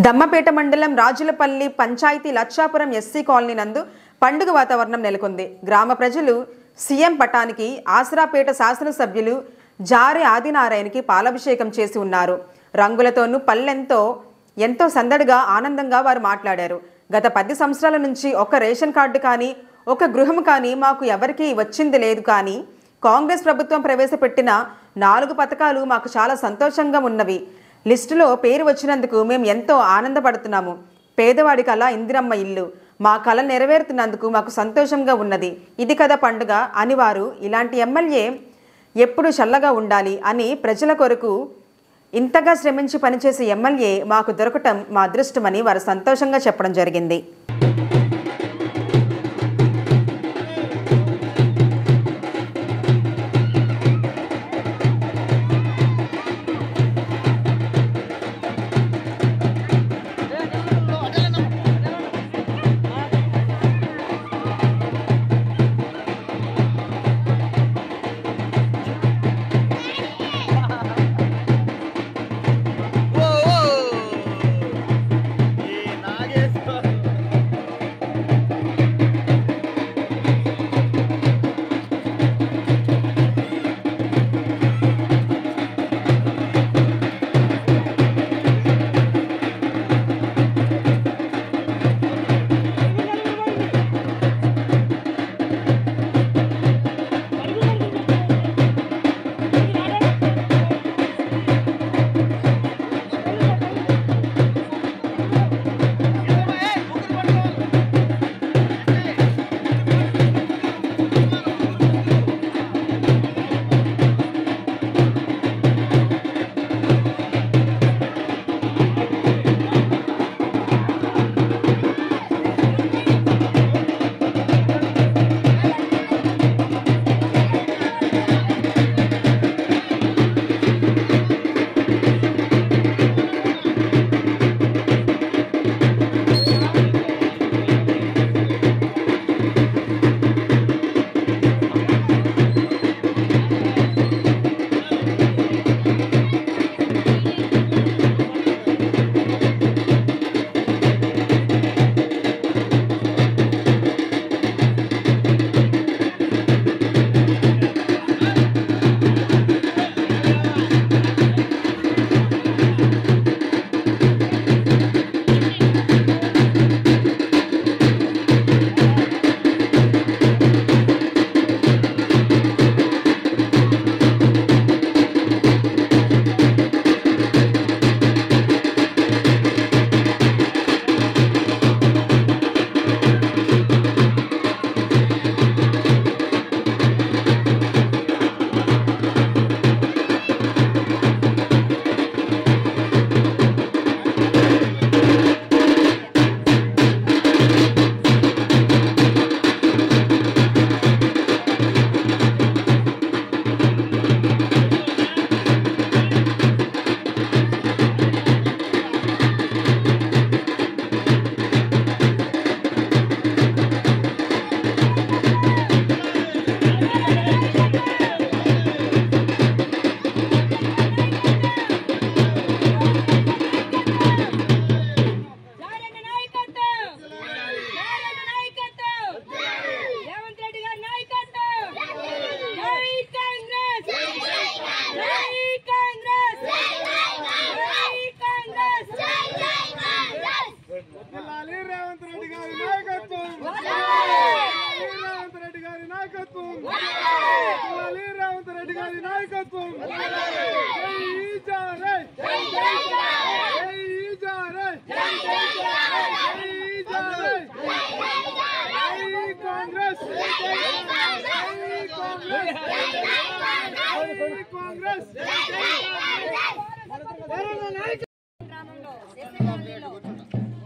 దమ్మపేట మండలం రాజులపల్లి panchayat లచ్చాపురం SC colony నందు పండుగ వాతావరణం నెలకొంది. గ్రామ ప్రజలు సీఎం పటానికి ఆసరాపేట శాసనసభ్యులు జారె ఆదినారాయణకి పాలాభిషేకం చేసి ఉన్నారు. రంగులతోనూ పల్లెంతో ఎంతో సందడిగా ఆనందంగా వారు మాట్లాడారు. గత 10 సంవత్సరాల నుంచి ఒక రేషన్ కార్డు కానీ ఒక గృహం కానీ మాకు ఎవరికీ వచ్చింది లేదు. కానీ కాంగ్రెస్ ప్రభుత్వం ప్రవేశపెట్టిన 4 పథకాలు మాకు చాలా సంతోషంగా ఉన్నవి. లిస్టులో పేరు వచ్చినందుకు మేము ఎంతో ఆనందపడుతున్నాము. పేదవాడి కళ ఇందిరమ్మ ఇల్లు మా కళ నెరవేరుతున్నందుకు మాకు సంతోషంగా ఉన్నది. ఇది కదా పండుగ అని వారు ఇలాంటి ఎమ్మెల్యే ఎప్పుడు చల్లగా ఉండాలి అని ప్రజల కొరకు ఇంతగా శ్రమించి పనిచేసే ఎమ్మెల్యే మాకు దొరకటం మా అదృష్టమని వారు సంతోషంగా చెప్పడం జరిగింది.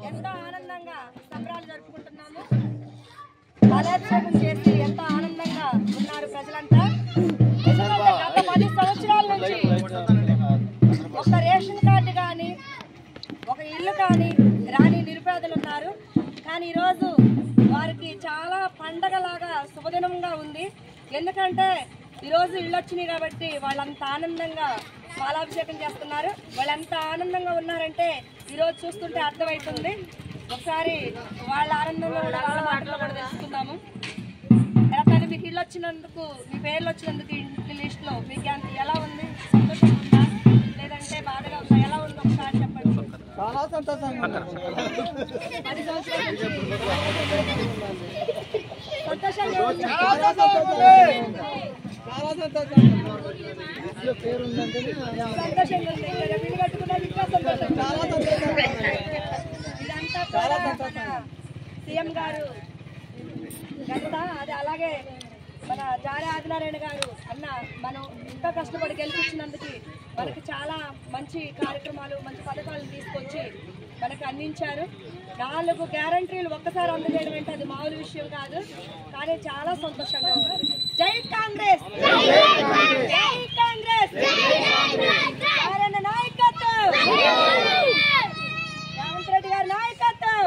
ఎంతో ఆనందంగా సంబరాలు జరుపుకుంటున్నాము. పాలాభిషేకం చేసి ఎంతో ఆనందంగా ఉన్నారు ప్రజలంతా. గత 10 సంవత్సరాల నుంచి ఒక రేషన్ కార్డు కానీ ఒక ఇల్లు కానీ రాని నిరుపేదలు ఉన్నారు. కానీ ఈరోజు వారికి చాలా పండగలాగా శుభదినంగా ఉంది. ఎందుకంటే ఈరోజు ఇల్లు వచ్చినాయి కాబట్టి వాళ్ళంత ఆనందంగా పాలాభిషేకం చేస్తున్నారు. వాళ్ళు ఎంత ఆనందంగా ఉన్నారంటే ఈరోజు చూస్తుంటే అర్థమవుతుంది. ఒకసారి వాళ్ళ ఆనందంలో కూడా వాళ్ళ మాటల్లో కూడా తెలుసుకుందాము. కానీ మీకు ఇల్లు వచ్చినందుకు, మీ పేర్లు వచ్చినందుకు ఇంటి లిస్టులో మీకు ఎలా ఉంది? సంతోషంగా ఉందా లేదంటే బాధగా ఉందా? ఎలా ఉందో ఒకసారి చెప్పండి. చాలా సంతోషంగా ఉంది. 10 సంవత్సరాల నుంచి సంతోషంగా ఉంది. చాలా సంతోషంగా ఇల్లు కట్టుకున్నది ఇంకా సంతోషంగా. చాలా సంతోషంగా ఇదంతా కూడా సీఎం గారు ఘనత. అది అలాగే మన జారే ఆదినారాయణ గారు అన్న మనం ఇంకా కష్టపడి గెలిపించినందుకు మనకి చాలా మంచి కార్యక్రమాలు, మంచి పథకాలు తీసుకొచ్చి మనకు అందించారు. 4 గ్యారంటీలు ఒక్కసారి అందజేయడం అంటే అది మామూలు విషయం కాదు. కానీ చాలా సంతోషంగా ఉంది. జై కాంగ్రెస్, జై కాంగ్రెస్, నాయకత్వం, రేవంత్ రెడ్డి గారి నాయకత్వం.